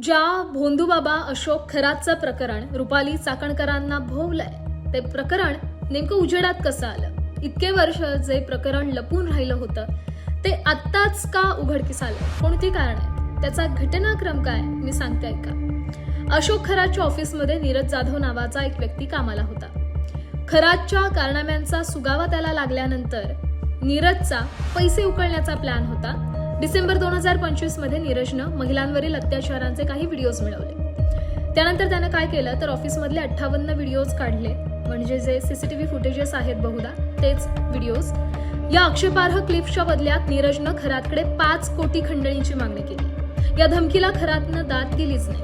ज्या भोंदूबाबा अशोक खरातचं प्रकरण रुपाली चाकणकरांना भोवलंय, ते प्रकरण नेमकं उजेडात कसं आलं? इतके वर्ष जे प्रकरण लपून राहिलं होतं ते आत्ताच का उघडकीस आलं? कोणती कारण आहे? त्याचा घटनाक्रम काय मी सांगते ऐका. अशोक खरातच्या ऑफिसमध्ये नीरज जाधव नावाचा एक व्यक्ती कामाला होता. खरातच्या कारनाम्यांचा सुगावा त्याला लागल्यानंतर नीरजचा पैसे उकळण्याचा प्लॅन होता. डिसेंबर 2025 मध्ये नीरजनं महिलांवरील अत्याचारांचे काही व्हिडिओज मिळवले. त्यानंतर त्यानं काय केलं तर ऑफिसमधले 58 व्हिडिओज काढले, म्हणजे जे सीसीटीव्ही फुटेजेस आहेत बहुधा तेच व्हिडिओज. या आक्षेपार्ह क्लिप्सच्या बदल्यात नीरजनं खरातकडे 5 कोटी खंडणीची मागणी केली. या धमकीला खरातनं दाद दिलीच नाही.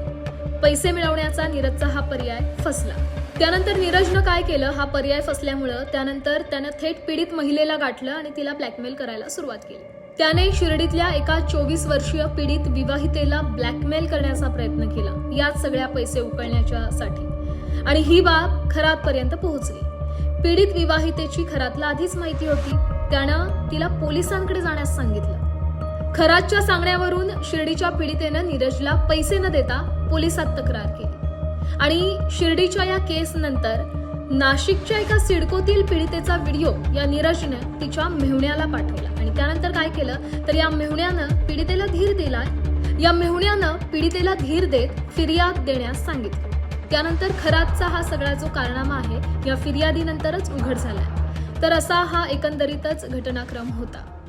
पैसे मिळवण्याचा नीरजचा हा पर्याय फसला. त्यानंतर नीरजनं काय केलं, हा पर्याय फसल्यामुळं त्यानंतर त्यानं थेट पीडित महिलेला गाठलं आणि तिला ब्लॅकमेल करायला सुरुवात केली. त्याने शिर्डीतल्या एका 24 वर्षीय पीडित विवाहितेला ब्लॅकमेल करण्याचा प्रयत्न केला, याच सगळ्या पैसे उकळण्यासाठी. आणि ही बाब खरातपर्यंत पोहोचली. पीडित विवाहितेची खरातला आधीच माहिती होती. त्यानं तिला पोलिसांकडे जाण्यास सांगितलं. खरातच्या सांगण्यावरून शिर्डीच्या पीडितेनं नीरजला पैसे न देता पोलिसात तक्रार केली. आणि शिर्डीच्या या केस नंतर नाशिकच्या एका सिडकोतील पीडितेचा व्हिडिओ या नीरजनं तिच्या मेहुण्याला पाठवला. आणि त्यानंतर काय केलं तर या मेहुण्यानं पीडितेला धीर दिला. या मेहुण्यानं पीडितेला धीर देत फिर्याद देण्यास सांगितलं. त्यानंतर खरातचा हा सगळा जो कारनामा आहे या फिर्यादीनंतरच उघड झालाय. तर असा हा एकंदरीतच घटनाक्रम होता.